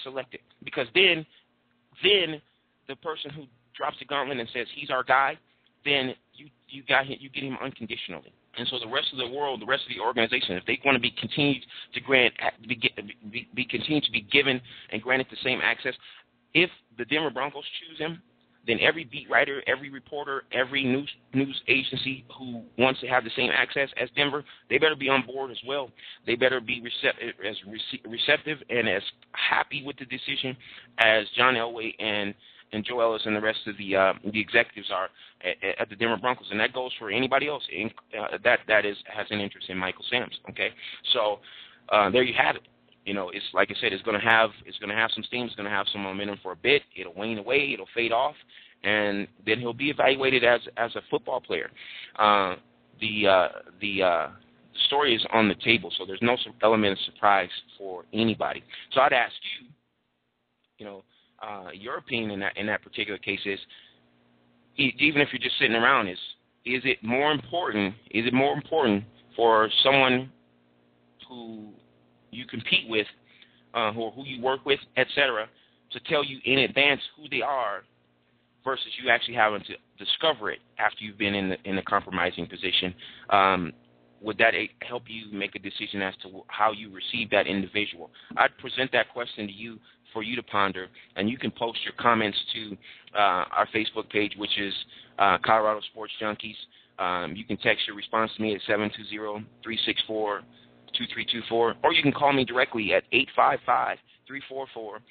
selected, because then the person who drops the gauntlet and says he's our guy, then you get him unconditionally. And so the rest of the world, the rest of the organization, if they want to be continued to be given and granted the same access, if the Denver Broncos choose him, then every beat writer, every reporter, every news agency who wants to have the same access as Denver, they better be on board as well. They better be receptive and as happy with the decision as John Elway and Joe Ellis and the rest of the executives are at the Denver Broncos, and that goes for anybody else that has an interest in Michael Samms. Okay, so there you have it. You know, it's like I said, it's going to have some steam, it's going to have some momentum for a bit. It'll wane away, it'll fade off, and then he'll be evaluated as a football player. The story is on the table, so there's no element of surprise for anybody. So I'd ask you, your opinion in that particular case is, even if you're just sitting around, is it more important for someone who you compete with, who you work with, etc., to tell you in advance who they are, versus you actually having to discover it after you've been in a compromising position? Would that help you make a decision as to how you receive that individual? I'd present that question to you for you to ponder, and you can post your comments to our Facebook page, which is Colorado Sports Junkies. You can text your response to me at 720-364-2324, or you can call me directly at 855-344-3532.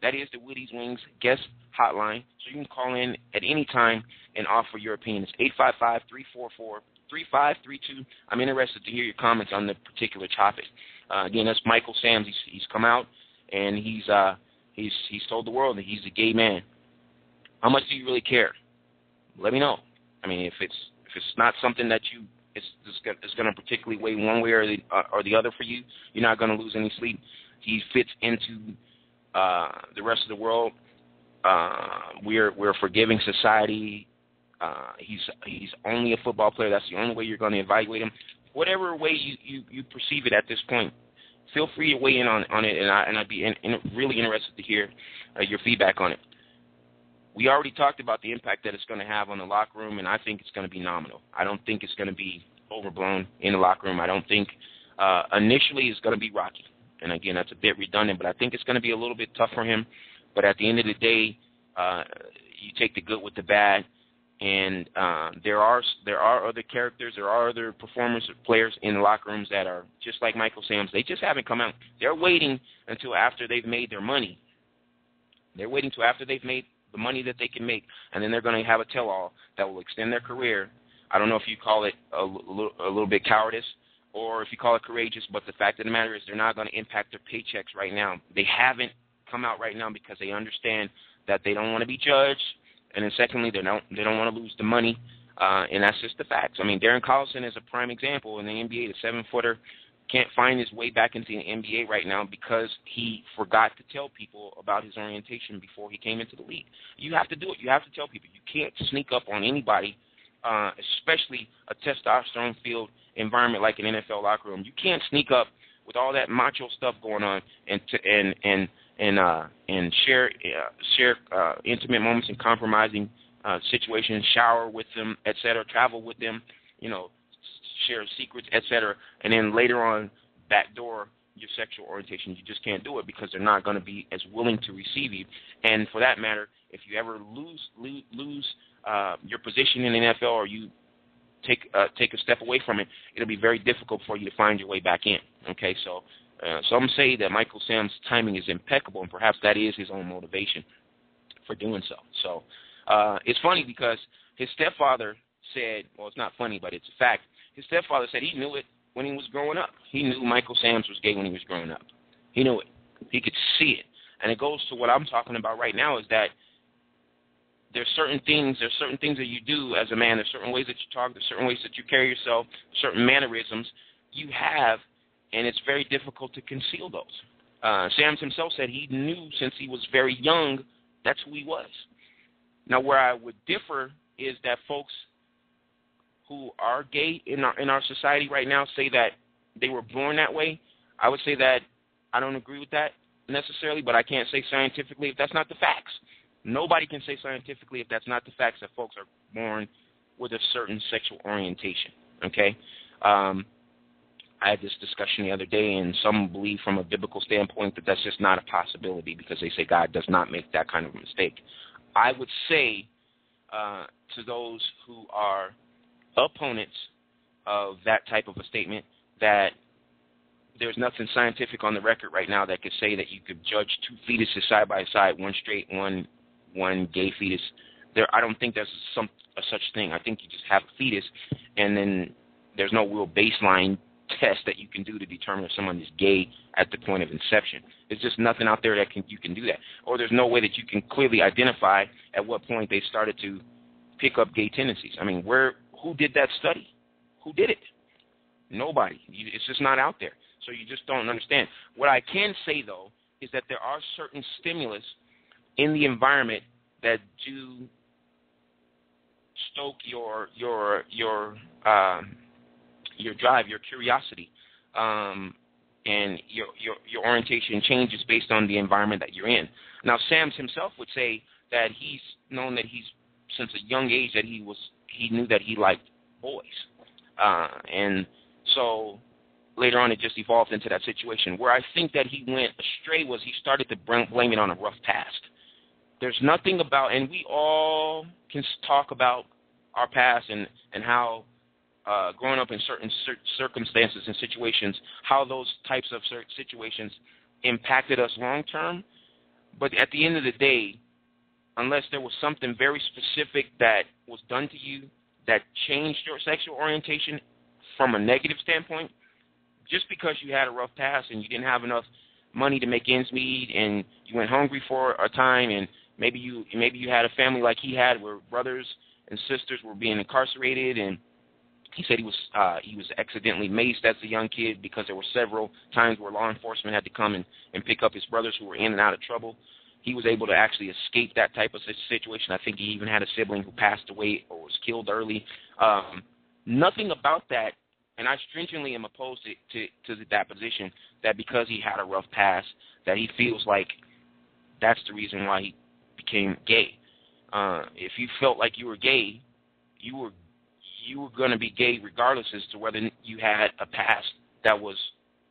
That is the Woody's Wings guest hotline, so you can call in at any time and offer your opinion. It's 855-344-3532. I'm interested to hear your comments on the particular topic. Again, that's Michael Samms. He's come out and he's told the world that he's a gay man. How much do you really care? Let me know. I mean, if it's not something that it's going to particularly weigh one way or the other for you, you're not going to lose any sleep. He fits into the rest of the world. We're a forgiving society. He's only a football player. That's the only way you're going to evaluate him. Whatever way you perceive it at this point, feel free to weigh in on it, and I'd be really interested to hear your feedback on it. We already talked about the impact that it's going to have on the locker room, and I think it's going to be nominal. I don't think it's going to be overblown in the locker room. I don't think initially it's going to be rocky. And, again, that's a bit redundant, but I think it's going to be a little bit tough for him. But at the end of the day, you take the good with the bad. And there are other characters, there are other performers, players in the locker rooms that are just like Michael Samms. They just haven't come out. They're waiting until after they've made their money. They're waiting until after they've made the money that they can make, and then they're going to have a tell-all that will extend their career. I don't know if you call it a little bit cowardice or if you call it courageous, but the fact of the matter is they're not going to impact their paychecks right now. They haven't come out right now because they understand that they don't want to be judged. And then secondly, they don't want to lose the money, and that's just the facts. I mean, Darren Collison is a prime example in the NBA. The 7-footer can't find his way back into the NBA right now because he forgot to tell people about his orientation before he came into the league. You have to do it. You have to tell people. You can't sneak up on anybody, especially a testosterone-filled environment like an NFL locker room. You can't sneak up with all that macho stuff going on and share intimate moments in compromising situations, shower with them, etc., travel with them, share secrets, etc., and then later on backdoor your sexual orientation. You just can't do it because they're not going to be as willing to receive you. And for that matter, if you ever lose your position in the NFL or you take a step away from it, it'll be very difficult for you to find your way back in. Okay, so some say that Michael Samms' timing is impeccable, and perhaps that is his own motivation for doing so. So it's funny because his stepfather said, well, it's not funny, but it's a fact. His stepfather said he knew it when he was growing up. He knew Michael Samms was gay when he was growing up. He knew it. He could see it. And it goes to what I'm talking about right now is that there's certain things that you do as a man. There's certain ways that you talk. There's certain ways that you carry yourself, certain mannerisms you have, and it's very difficult to conceal those. Samms himself said he knew since he was very young that's who he was. Now, where I would differ is that folks who are gay in our society right now say that they were born that way. I would say that I don't agree with that. necessarily, but I can't say scientifically if that's not the facts. Nobody can say scientifically if that's not the facts that folks are born with a certain sexual orientation, okay? I had this discussion the other day, and some believe from a biblical standpoint that that's just not a possibility because they say God does not make that kind of a mistake. I would say to those who are opponents of that type of a statement that there's nothing scientific on the record right now that could say that you could judge two fetuses side by side, one straight, one gay fetus. I don't think there's a such thing. I think you just have a fetus, and then there's no real baseline test that you can do to determine if someone is gay at the point of inception. There's just nothing out there that you can do that. Or there's no way that you can clearly identify at what point they started to pick up gay tendencies. I mean, who did that study? Who did it? Nobody. It's just not out there. So you just don't understand. What I can say, though, is that there are certain stimulus in the environment that do stoke your drive, your curiosity, and your orientation changes based on the environment that you're in. Now, Sams himself would say that he's known that since a young age that he knew that he liked boys, and so later on it just evolved into that situation. Where I think that he went astray was he started to blame it on a rough past. There's nothing about, and we all can talk about our past and how growing up in certain circumstances and situations, how those types of situations impacted us long term. But at the end of the day, unless there was something very specific that was done to you that changed your sexual orientation from a negative standpoint, just because you had a rough past and you didn't have enough money to make ends meet and you went hungry for a time, and maybe you had a family like he had where brothers and sisters were being incarcerated, and he said he was accidentally maced as a young kid because there were several times where law enforcement had to come and pick up his brothers who were in and out of trouble. He was able to actually escape that type of situation. I think he even had a sibling who passed away or was killed early. Nothing about that, and I stringently am opposed to that position, that because he had a rough past, that he feels like that's the reason why he became gay. If you felt like you were gay, you were going to be gay regardless as to whether you had a past that was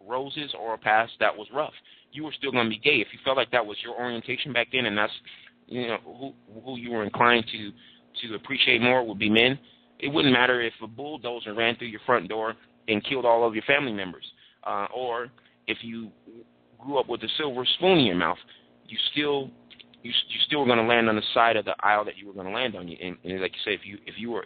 roses or a past that was rough. You were still going to be gay. If you felt like that was your orientation back then, and that's who you were inclined to appreciate more would be men, it wouldn't matter if a bulldozer ran through your front door and killed all of your family members, or if you grew up with a silver spoon in your mouth, you still were going to land on the side of the aisle that you were going to land on. And like you say, if you were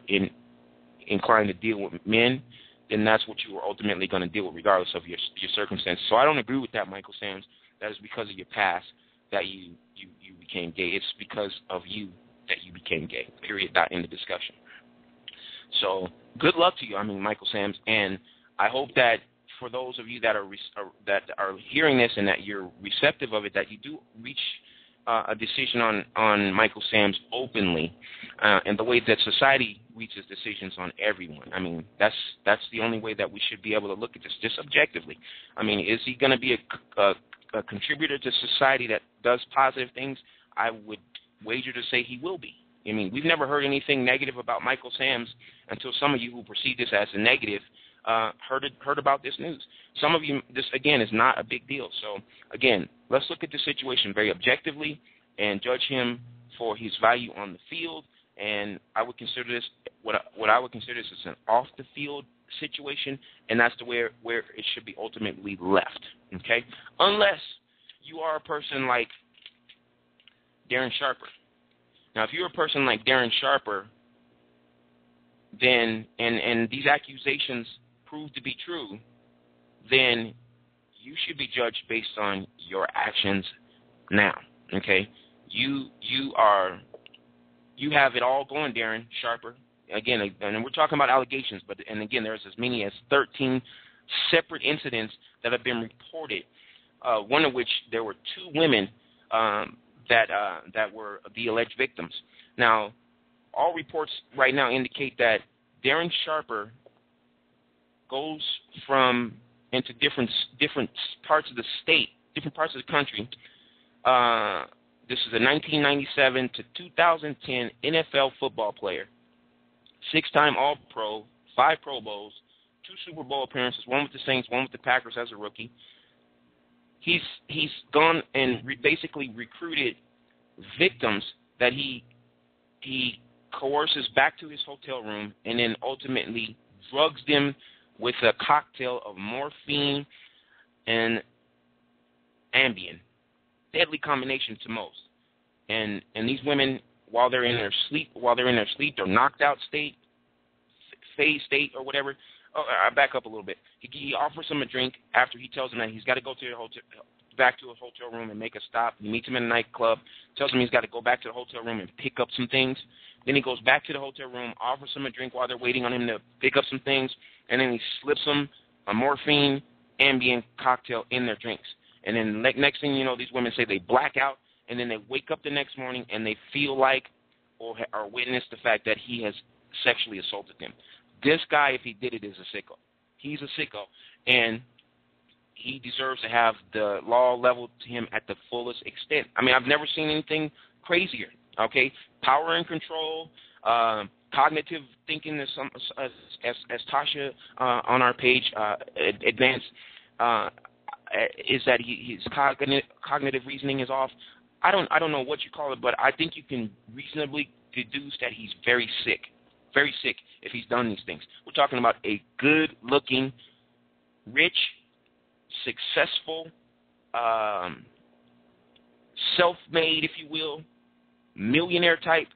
inclined to deal with men, then that's what you were ultimately going to deal with regardless of your circumstances. So I don't agree with that, Michael Sams. That is because of your past that you became gay. It's because of you that you became gay, period, not in the discussion. So good luck to you, Michael Sams, and I hope that for those of you that are hearing this and that you're receptive of it, that you do reach a decision on Michael Sams openly, and the way that society reaches decisions on everyone. That's the only way that we should be able to look at this, just objectively. Is he going to be a contributor to society that does positive things? I would wager to say he will be. We've never heard anything negative about Michael Sams until some of you who perceive this as a negative heard about this news. Some of you, this, again, is not a big deal. So, again, let's look at the situation very objectively and judge him for his value on the field. And I would consider this, what I would consider this is an off-the-field situation, and that's the where it should be ultimately left, okay? Unless you are a person like Darren Sharper. Now, if you're a person like Darren Sharper, then, and these accusations prove to be true, then you should be judged based on your actions now, okay? You have it all going, Darren Sharper. Again, and we're talking about allegations, and again, there's as many as 13 separate incidents that have been reported, one of which there were 2 women that were the alleged victims. Now, all reports right now indicate that Darren Sharper goes into different parts of the state different parts of the country. This is a 1997 to 2010 NFL football player, 6-time All-Pro, 5 Pro Bowls, 2 Super Bowl appearances, 1 with the Saints, 1 with the Packers as a rookie. He's gone and basically recruited victims that he coerces back to his hotel room and then ultimately drugs them with a cocktail of morphine and Ambien. Deadly combination to most. And these women, while they're in their sleep, they're knocked out state, phase state, or whatever. Oh, I back up a little bit. He offers them a drink after he tells them that he's got to go to the hotel, back to his hotel room and make a stop. He meets him in a nightclub, tells him he's got to go back to the hotel room and pick up some things. Then he goes back to the hotel room, offers them a drink while they're waiting on him to pick up some things, and then he slips them a morphine, Ambien cocktail in their drinks. And then next thing you know, these women say they black out, and then they wake up the next morning and they feel like or witness the fact that he has sexually assaulted them. This guy, if he did it, is a sicko. He's a sicko, and he deserves to have the law leveled to him at the fullest extent. I mean, I've never seen anything crazier, okay? Power and control, cognitive thinking, as Tasha on our page advanced, is that his cognitive reasoning is off. I don't know what you call it, but I think you can reasonably deduce that he's very sick if he's done these things. We're talking about a good-looking, rich, successful, self-made, if you will, millionaire type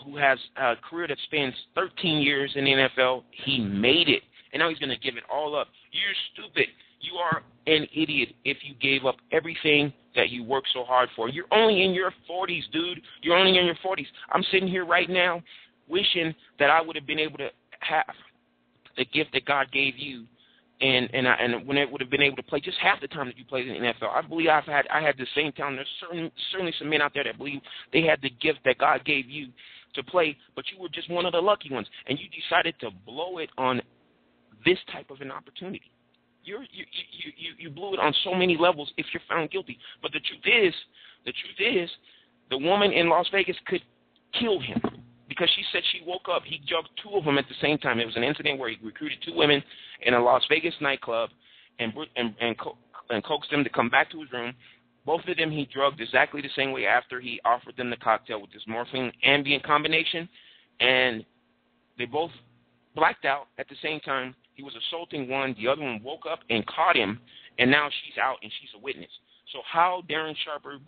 who has a career that spans 13 years in the NFL. He made it, and now he's going to give it all up. You're stupid. You are an idiot if you gave up everything that you worked so hard for. You're only in your 40s, dude. You're only in your 40s. I'm sitting here right now wishing that I would have been able to have the gift that God gave you, and when it would have been able to play just half the time that you played in the NFL. I believe I had the same talent. There's certainly some men out there that believe they had the gift that God gave you to play, but you were just one of the lucky ones, and you decided to blow it on this type of an opportunity. You blew it on so many levels if you're found guilty. But the truth is, the woman in Las Vegas could kill him because she said she woke up. He drugged 2 of them at the same time. It was an incident where he recruited 2 women in a Las Vegas nightclub and coaxed them to come back to his room. Both of them he drugged exactly the same way after he offered them the cocktail with this morphine Ambien combination, and they both blacked out at the same time. He was assaulting one. The other one woke up and caught him, and now she's out and she's a witness. So how, Darren Sharper,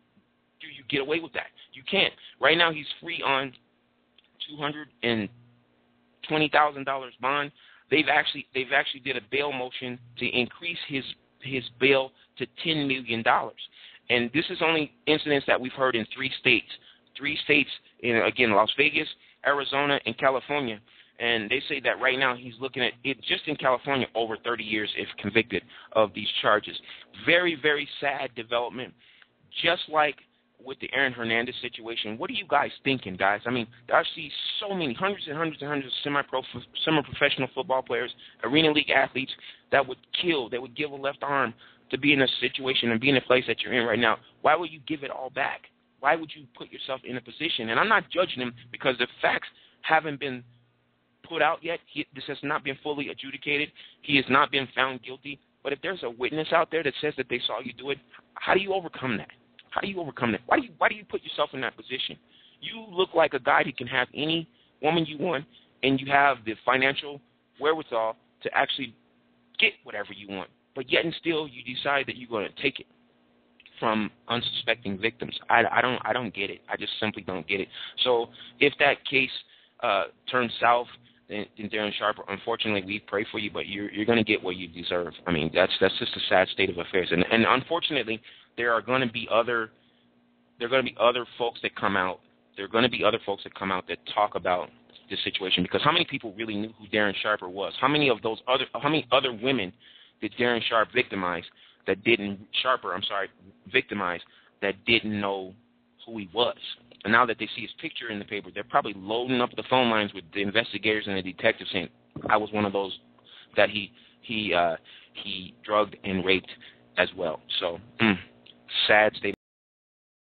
do you get away with that? You can't. Right now he's free on $220,000 bond. They've actually did a bail motion to increase his bail to $10 million. And this is only incidents that we've heard in 3 states. 3 states, again, Las Vegas, Arizona, and California. And they say that right now he's looking at it just in California over 30 years if convicted of these charges. Very, very sad development. Just like with the Aaron Hernandez situation, what are you guys thinking, guys? I mean, I see so many, hundreds and hundreds and hundreds of semi-professional football players, arena league athletes that would kill, that would give a left arm to be in a situation and be in a place that you're in right now. Why would you give it all back? Why would you put yourself in a position? And I'm not judging him because the facts haven't been put out yet. This has not been fully adjudicated. He has not been found guilty. But if there's a witness out there that says that they saw you do it, how do you overcome that? How do you overcome that? Why do you put yourself in that position? You look like a guy who can have any woman you want, and you have the financial wherewithal to actually get whatever you want. But yet and still, you decide that you're going to take it from unsuspecting victims. I don't get it. I just simply don't get it. So if that case turns south, then Darren Sharper, unfortunately, we pray for you, but you're going to get what you deserve. I mean, that's just a sad state of affairs. And unfortunately, there are going to be other folks that come out. There are going to be other folks that come out that talk about this situation, because how many people really knew who Darren Sharper was? How many other women did Darren Sharper victimize that didn't know who he was? And now that they see his picture in the paper, they're probably loading up the phone lines with the investigators and the detectives saying, I was one of those that he drugged and raped as well. So, sad state